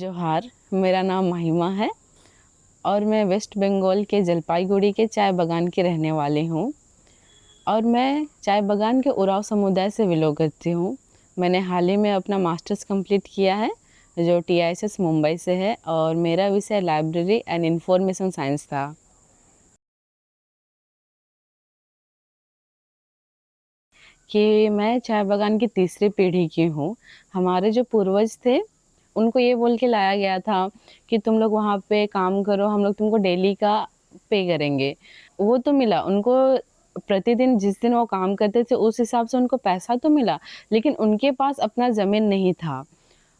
जोहार, मेरा नाम महिमा है और मैं वेस्ट बंगाल के जलपाईगुड़ी के चाय बागान की रहने वाली हूँ और मैं चाय बागान के उरांव समुदाय से बिलोंग करती हूँ। मैंने हाल ही में अपना मास्टर्स कंप्लीट किया है जो TISS मुंबई से है और मेरा विषय लाइब्रेरी एंड इंफॉर्मेशन साइंस था। कि मैं चाय बागान की तीसरी पीढ़ी की हूँ। हमारे जो पूर्वज थे उनको ये बोल के लाया गया था कि तुम लोग वहाँ पे काम करो, हम लोग तुमको डेली का पे करेंगे। वो तो मिला उनको, प्रतिदिन जिस दिन वो काम करते थे उस हिसाब से उनको पैसा तो मिला, लेकिन उनके पास अपना ज़मीन नहीं था।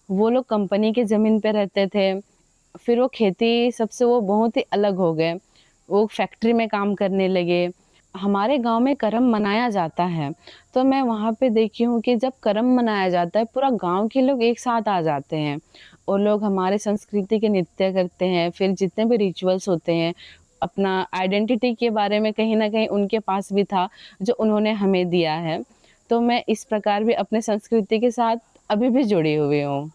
वो लोग कंपनी के ज़मीन पे रहते थे। फिर वो खेती सबसे वो बहुत ही अलग हो गए। वो फैक्ट्री में काम करने लगे। हमारे गांव में करम मनाया जाता है, तो मैं वहाँ पे देखी हूँ कि जब करम मनाया जाता है पूरा गांव के लोग एक साथ आ जाते हैं और लोग हमारे संस्कृति के नृत्य करते हैं। फिर जितने भी रिचुअल्स होते हैं, अपना आइडेंटिटी के बारे में कहीं ना कहीं उनके पास भी था जो उन्होंने हमें दिया है। तो मैं इस प्रकार भी अपने संस्कृति के साथ अभी भी जुड़ी हुई हूँ।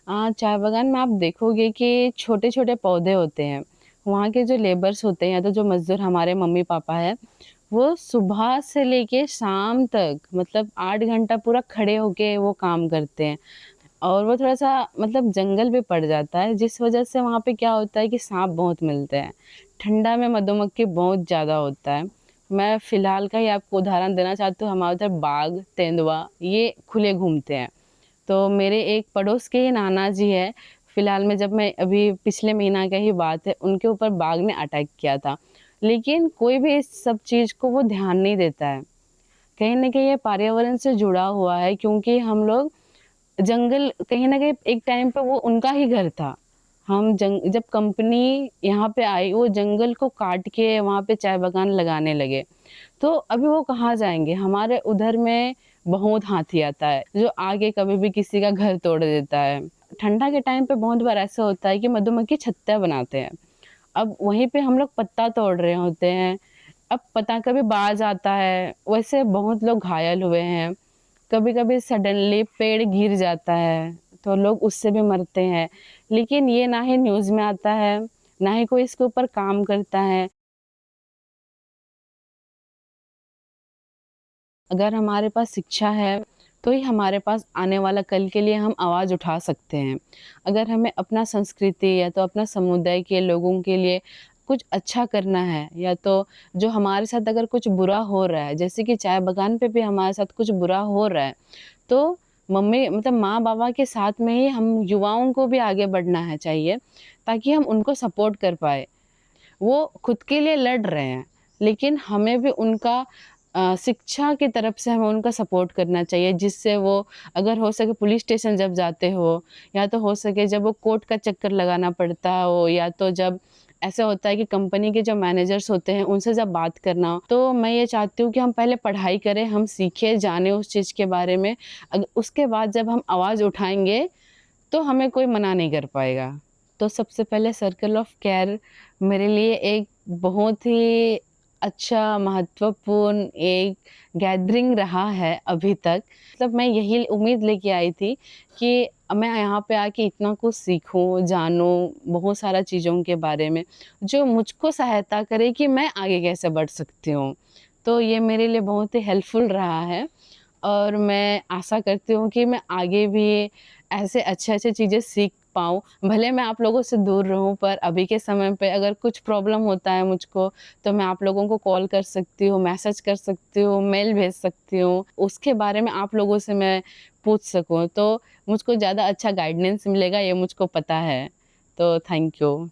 चाय बागान में आप देखोगे कि छोटे-छोटे पौधे होते हैं। वहाँ के जो लेबर्स होते हैं या तो जो मज़दूर हमारे मम्मी-पापा हैं, वो सुबह से लेके शाम तक मतलब 8 घंटा पूरा खड़े होके वो काम करते हैं। और वो थोड़ा-सा मतलब जंगल भी पड़ जाता है, जिस वजह से वहाँ पे क्या होता है कि साँप बहुत मिलते हैं। ठंडा में मधुमक्खी बहुत ज़्यादा होता है। मैं फ़िलहाल का ही आपको उदाहरण देना चाहती हूँ, हमारे उधर बाघ, तेंदुआ ये खुले घूमते हैं। तो मेरे एक पड़ोस के ही नाना जी हैं, फिलहाल में जब मैं अभी पिछले महीना का ही बात है, उनके ऊपर बाघ ने अटैक किया था। लेकिन कोई भी इस सब चीज़ को वो ध्यान नहीं देता है। कहीं न कहीं ये पर्यावरण से जुड़ा हुआ है क्योंकि हम लोग जंगल कहीं न कहीं एक टाइम पे वो उनका ही घर था। हम जंग जब कंपनी यहाँ पे आई, वो जंगल को काट के वहाँ पे चाय बागान लगाने लगे। तो अभी वो कहाँ जाएँगे? हमारे उधर में बहुत हाथी आता है, जो आके कभी भी किसी का घर तोड़ देता है। ठंडा के टाइम पे बहुत बार ऐसा होता है कि मधुमक्खी छत्ता बनाते हैं। अब वहीं पे हम लोग पत्ता तोड़ रहे होते हैं। अब पता कभी बाज आता है, वैसे बहुत लोग घायल हुए हैं। कभी-कभी सडनली पेड़ गिर जाता है, तो लोग उससे भी मरते हैं। लेकिन ये ना ही न्यूज़ में आता है, ना ही कोई इसके ऊपर काम करता है। अगर हमारे पास शिक्षा है, तो ही हमारे पास आने वाला कल के लिए हम आवाज़ उठा सकते हैं। अगर हमें अपना संस्कृति या तो अपना समुदाय के लोगों के लिए कुछ अच्छा करना है या तो जो हमारे साथ अगर कुछ बुरा हो रहा है, जैसे कि चाय बागान पे भी हमारे साथ कुछ बुरा हो रहा है, तो मम्मी मतलब माँ-बाबा के साथ में ही हम युवाओं को भी आगे बढ़ना है चाहिए, ताकि हम उनको सपोर्ट कर पाएँ। वो खुद के लिए लड़ रहे हैं, लेकिन हमें भी उनका शिक्षा की तरफ से हमें उनका सपोर्ट करना चाहिए, जिससे वो अगर हो सके पुलिस स्टेशन जब जाते हो या तो हो सके जब वो कोर्ट का चक्कर लगाना पड़ता हो या तो जब ऐसा होता है कि कंपनी के जो मैनेजर्स होते हैं उनसे जब बात करना हो, तो मैं ये चाहती हूँ कि हम पहले पढ़ाई करें, हम सीखें, जानें उस चीज़ के बारे में। उसके बाद जब हम आवाज़ उठाएँगे, तो हमें कोई मना नहीं कर पाएगा। तो सबसे पहले सर्कल ऑफ केयर मेरे लिए एक बहुत ही अच्छा महत्वपूर्ण एक गैदरिंग रहा है अभी तक। मतलब मैं यही उम्मीद लेके आई थी कि मैं यहाँ पे आके इतना कुछ सीखूँ, जानूँ बहुत सारा चीज़ों के बारे में, जो मुझको सहायता करे कि मैं आगे कैसे बढ़ सकती हूँ। तो ये मेरे लिए बहुत ही हेल्पफुल रहा है और मैं आशा करती हूँ कि मैं आगे भी ऐसे अच्छे-अच्छे चीज़ें सीख पाऊँ। भले मैं आप लोगों से दूर रहूँ पर अभी के समय पे अगर कुछ प्रॉब्लम होता है मुझको, तो मैं आप लोगों को कॉल कर सकती हूँ, मैसेज कर सकती हूँ, मेल भेज सकती हूँ। उसके बारे में आप लोगों से मैं पूछ सकूँ, तो मुझको ज़्यादा अच्छा गाइडेंस मिलेगा ये मुझको पता है। तो थैंक यू।